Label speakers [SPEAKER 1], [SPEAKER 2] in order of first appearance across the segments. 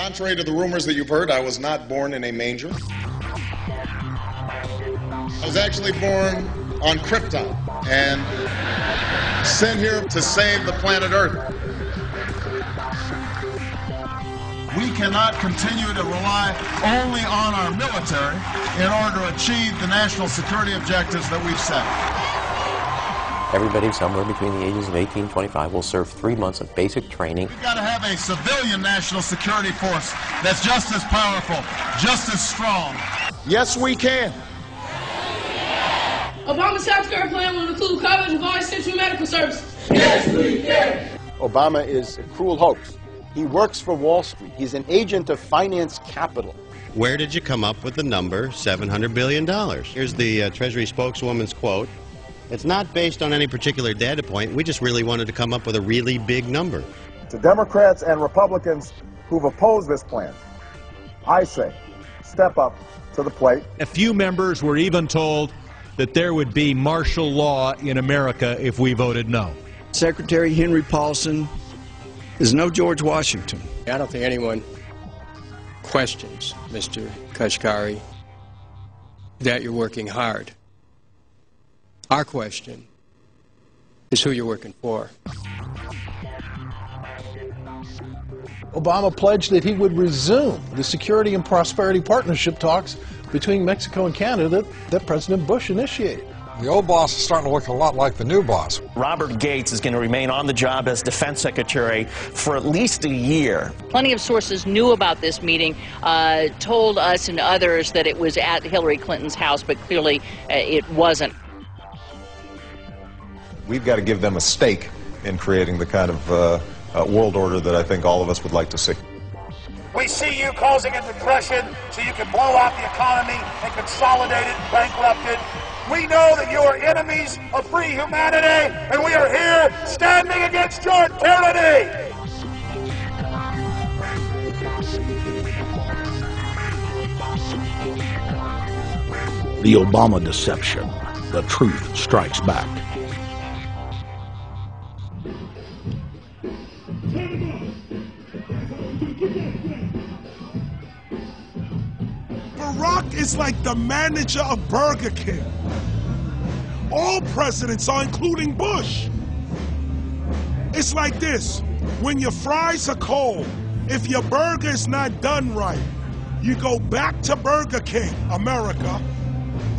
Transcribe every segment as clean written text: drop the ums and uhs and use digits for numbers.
[SPEAKER 1] Contrary to the rumors that you've heard, I was not born in a manger. I was actually born on Krypton and sent here to save the planet Earth. We cannot continue to rely only on our military in order to achieve the national security objectives that we've set.
[SPEAKER 2] Everybody somewhere between the ages of 18 and 25 will serve 3 months of basic training.
[SPEAKER 1] We've got to have a civilian national security force that's just as powerful, just as strong. Yes, we can.
[SPEAKER 3] Obama's healthcare plan will include coverage of all essential medical services. Yes, we can.
[SPEAKER 4] Obama is a cruel hoax. He works for Wall Street. He's an agent of finance capital.
[SPEAKER 5] Where did you come up with the number $700 billion? Here's the Treasury spokeswoman's quote. It's not based on any particular data point. We just really wanted to come up with a really big number.
[SPEAKER 6] To Democrats and Republicans who've opposed this plan, I say, step up to the plate.
[SPEAKER 7] A few members were even told that there would be martial law in America if we voted no.
[SPEAKER 8] Secretary Henry Paulson is no George Washington.
[SPEAKER 9] I don't think anyone questions, Mr. Kashkari, that you're working hard. Our question is who you're working for.
[SPEAKER 10] Obama pledged that he would resume the Security and Prosperity Partnership talks between Mexico and Canada that President Bush initiated.
[SPEAKER 11] The old boss is starting to look a lot like the new boss.
[SPEAKER 12] Robert Gates is going to remain on the job as Defense Secretary for at least a year.
[SPEAKER 13] Plenty of sources knew about this meeting, told us and others that it was at Hillary Clinton's house, but clearly it wasn't.
[SPEAKER 14] We've got to give them a stake in creating the kind of world order that I think all of us would like to see.
[SPEAKER 15] We see you causing a depression so you can blow out the economy and consolidate it and bankrupt it. We know that you are enemies of free humanity, and we are here standing against your tyranny.
[SPEAKER 16] The Obama deception. The truth strikes back.
[SPEAKER 17] Barack is like the manager of Burger King. All presidents are, including Bush. It's like this. When your fries are cold, if your burger is not done right, you go back to Burger King, America,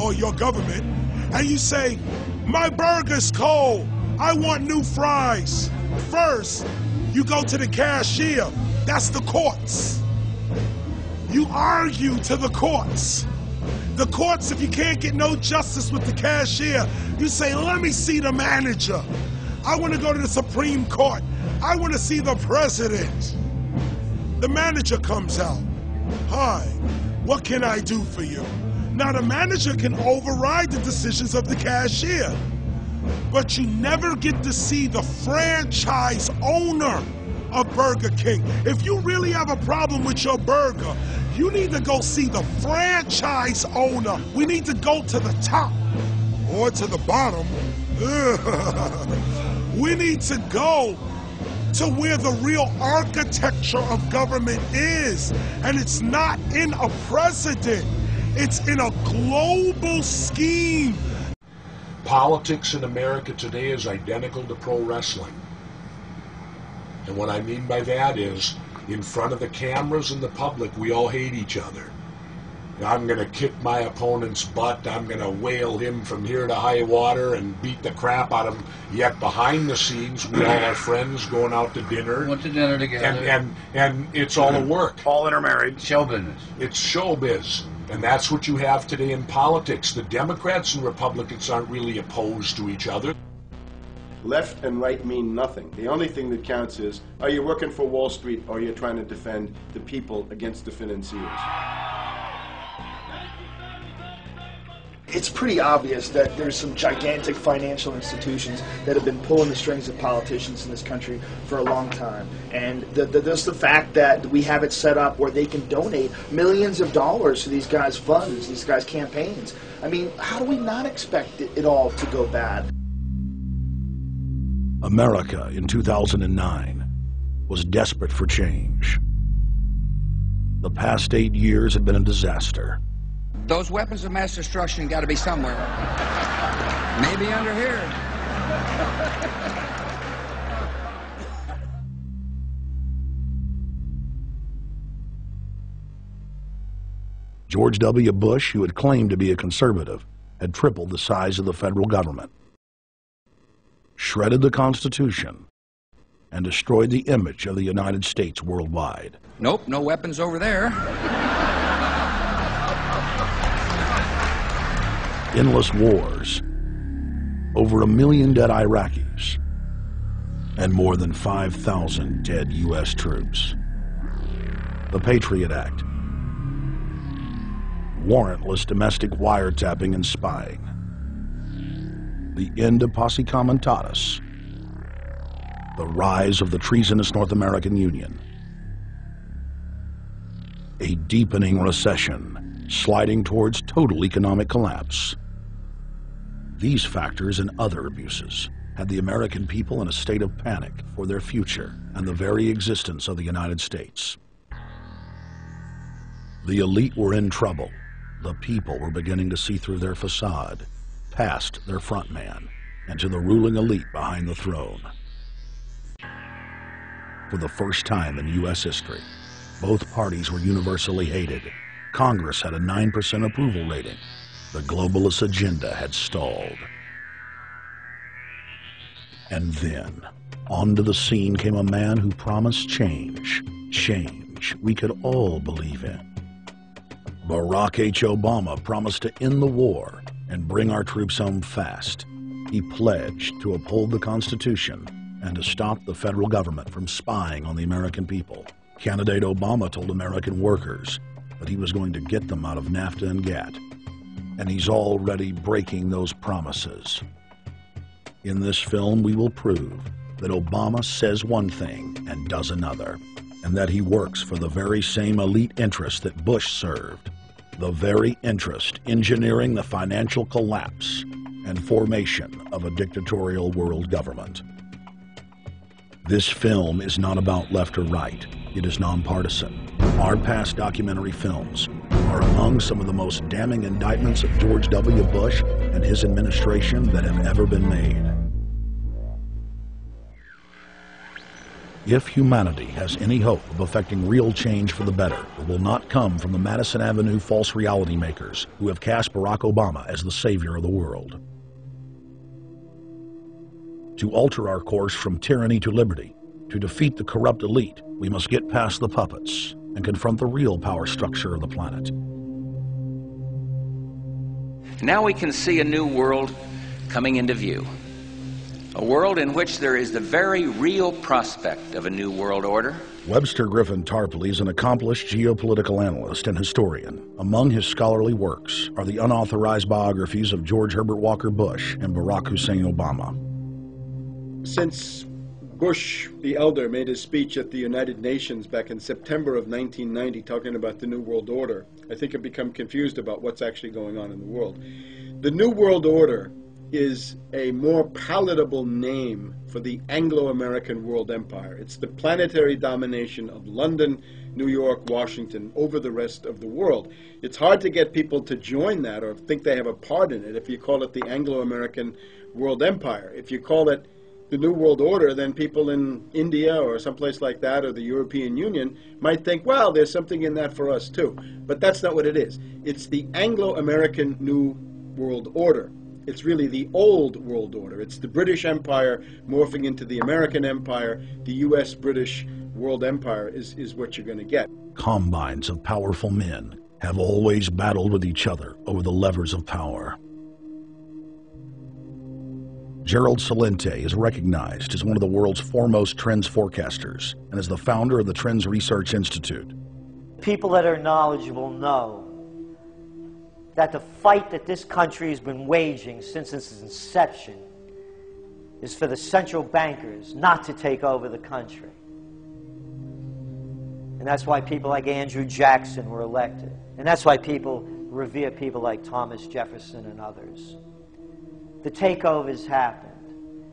[SPEAKER 17] or your government, and you say, my burger's cold. I want new fries. First, you go to the cashier. That's the courts. You argue to the courts. The courts, if you can't get no justice with the cashier, you say, let me see the manager. I want to go to the Supreme Court. I want to see the president. The manager comes out. Hi, what can I do for you? Now the manager can override the decisions of the cashier, but you never get to see the franchise owner of Burger King. If you really have a problem with your burger, you need to go see the franchise owner. We need to go to the top or to the bottom. We need to go to where the real architecture of government is. And it's not in a president. It's in a global scheme.
[SPEAKER 18] Politics in America today is identical to pro wrestling. And what I mean by that is, in front of the cameras and the public, we all hate each other. I'm going to kick my opponent's butt. I'm going to whale him from here to high water and beat the crap out of him. Yet behind the scenes, we all are friends going out to dinner.
[SPEAKER 19] Went to dinner together.
[SPEAKER 18] And it's all a work.
[SPEAKER 19] All intermarried. Show business.
[SPEAKER 18] It's showbiz. And that's what you have today in politics. The Democrats and Republicans aren't really opposed to each other.
[SPEAKER 4] Left and right mean nothing. The only thing that counts is, are you working for Wall Street or are you trying to defend the people against the financiers?
[SPEAKER 20] It's pretty obvious that there's some gigantic financial institutions that have been pulling the strings of politicians in this country for a long time. And just the fact that we have it set up where they can donate millions of dollars to these guys' funds, these guys' campaigns. I mean, how do we not expect it all to go bad?
[SPEAKER 16] America in 2009 was desperate for change. The past 8 years have been a disaster.
[SPEAKER 21] Those weapons of mass destruction got to be somewhere. Maybe under here.
[SPEAKER 16] George W. Bush, who had claimed to be a conservative, had tripled the size of the federal government, shredded the Constitution, and destroyed the image of the United States worldwide.
[SPEAKER 21] Nope, no weapons over there.
[SPEAKER 16] Endless wars, over 1 million dead Iraqis, and more than 5,000 dead U.S. troops. The Patriot Act, warrantless domestic wiretapping and spying, the end of posse comitatus, the rise of the treasonous North American Union, a deepening recession sliding towards total economic collapse. These factors and other abuses had the American people in a state of panic for their future and the very existence of the United States. The elite were in trouble. The people were beginning to see through their facade, past their front man, and to the ruling elite behind the throne. For the first time in U.S. history, both parties were universally hated. Congress had a 9% approval rating. The globalist agenda had stalled. And then, onto the scene came a man who promised change. Change we could all believe in. Barack H. Obama promised to end the war and bring our troops home fast. He pledged to uphold the Constitution and to stop the federal government from spying on the American people. Candidate Obama told American workers that he was going to get them out of NAFTA and GATT, and he's already breaking those promises. In this film, we will prove that Obama says one thing and does another, and that he works for the very same elite interests that Bush served, the very interest engineering the financial collapse and formation of a dictatorial world government. This film is not about left or right. It is nonpartisan. Our past documentary films are among some of the most damning indictments of George W. Bush and his administration that have ever been made. If humanity has any hope of effecting real change for the better, it will not come from the Madison Avenue false reality makers who have cast Barack Obama as the savior of the world. To alter our course from tyranny to liberty, to defeat the corrupt elite, we must get past the puppets and confront the real power structure of the planet.
[SPEAKER 22] Now we can see a new world coming into view. A world in which there is the very real prospect of a new world order.
[SPEAKER 16] Webster Griffin Tarpley is an accomplished geopolitical analyst and historian. Among his scholarly works are the unauthorized biographies of George Herbert Walker Bush and Barack Hussein Obama.
[SPEAKER 4] Since Bush the elder made his speech at the United Nations back in September of 1990 talking about the New World Order, I think I've become confused about what's actually going on in the world. The New World Order is a more palatable name for the Anglo-American world empire. It's the planetary domination of London, New York, Washington over the rest of the world. It's hard to get people to join that or think they have a part in it if you call it the Anglo-American world empire. If you call it the New World Order, then people in India or someplace like that or the European Union might think, well, there's something in that for us too. But that's not what it is. It's the Anglo-American New World Order. It's really the old world order. It's the British Empire morphing into the American Empire. The U.S.-British world empire is what you're going to get.
[SPEAKER 16] Combines of powerful men have always battled with each other over the levers of power. Gerald Celente is recognized as one of the world's foremost trends forecasters and is the founder of the Trends Research Institute.
[SPEAKER 23] People that are knowledgeable know that the fight that this country has been waging since its inception is for the central bankers not to take over the country. And that's why people like Andrew Jackson were elected. And that's why people revere people like Thomas Jefferson and others. The takeover's happened,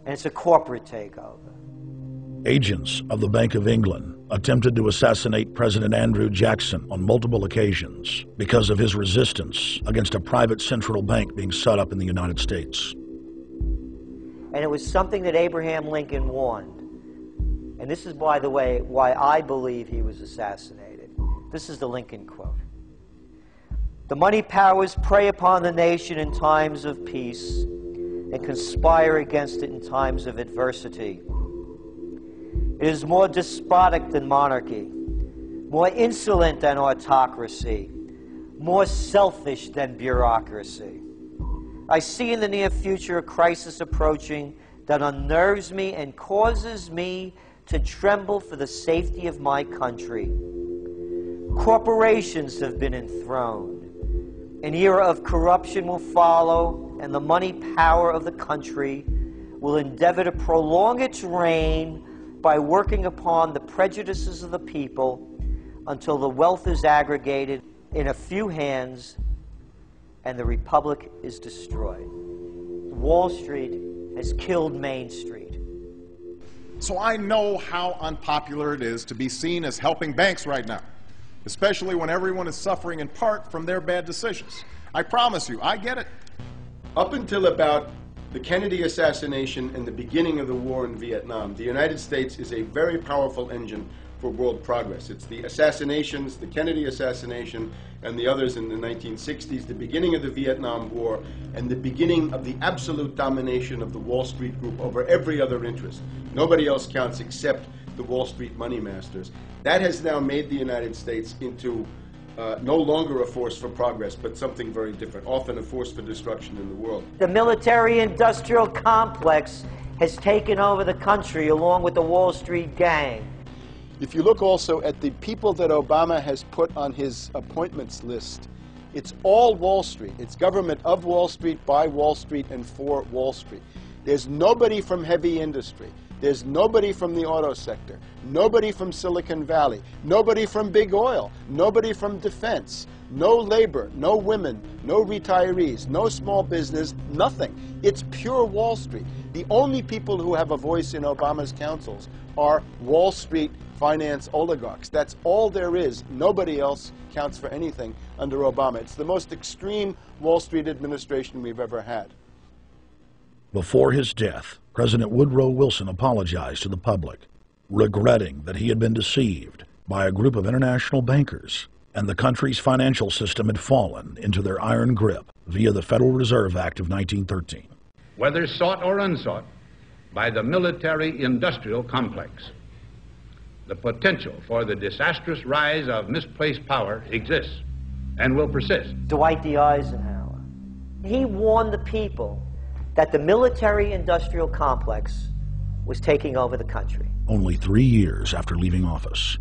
[SPEAKER 23] and it's a corporate takeover.
[SPEAKER 16] Agents of the Bank of England attempted to assassinate President Andrew Jackson on multiple occasions because of his resistance against a private central bank being set up in the United States.
[SPEAKER 23] And it was something that Abraham Lincoln warned. And this is, by the way, why I believe he was assassinated. This is the Lincoln quote. The money powers prey upon the nation in times of peace and conspire against it in times of adversity. It is more despotic than monarchy, more insolent than autocracy, more selfish than bureaucracy. I see in the near future a crisis approaching that unnerves me and causes me to tremble for the safety of my country. Corporations have been enthroned. An era of corruption will follow, and the money power of the country will endeavor to prolong its reign by working upon the prejudices of the people until the wealth is aggregated in a few hands and the republic is destroyed. Wall Street has killed Main Street.
[SPEAKER 1] So I know how unpopular it is to be seen as helping banks right now, especially when everyone is suffering in part from their bad decisions. I promise you, I get it.
[SPEAKER 4] Up until about the Kennedy assassination and the beginning of the war in Vietnam, the United States is a very powerful engine for world progress. It's the assassinations, the Kennedy assassination, and the others in the 1960s, the beginning of the Vietnam War, and the beginning of the absolute domination of the Wall Street group over every other interest. Nobody else counts except the Wall Street money masters. That has now made the United States into no longer a force for progress, but something very different, often a force for destruction in the world.
[SPEAKER 23] The military-industrial complex has taken over the country along with the Wall Street gang.
[SPEAKER 4] If you look also at the people that Obama has put on his appointments list, it's all Wall Street. It's government of Wall Street, by Wall Street, and for Wall Street. There's nobody from heavy industry. There's nobody from the auto sector, nobody from Silicon Valley, nobody from big oil, nobody from defense, no labor, no women, no retirees, no small business, nothing. It's pure Wall Street. The only people who have a voice in Obama's councils are Wall Street finance oligarchs. That's all there is. Nobody else counts for anything under Obama. It's the most extreme Wall Street administration we've ever had.
[SPEAKER 16] Before his death, President Woodrow Wilson apologized to the public, regretting that he had been deceived by a group of international bankers and the country's financial system had fallen into their iron grip via the Federal Reserve Act of 1913.
[SPEAKER 2] Whether sought or unsought by the military-industrial complex, the potential for the disastrous rise of misplaced power exists and will persist.
[SPEAKER 23] Dwight D. Eisenhower, he warned the people that the military-industrial complex was taking over the country.
[SPEAKER 16] Only 3 years after leaving office,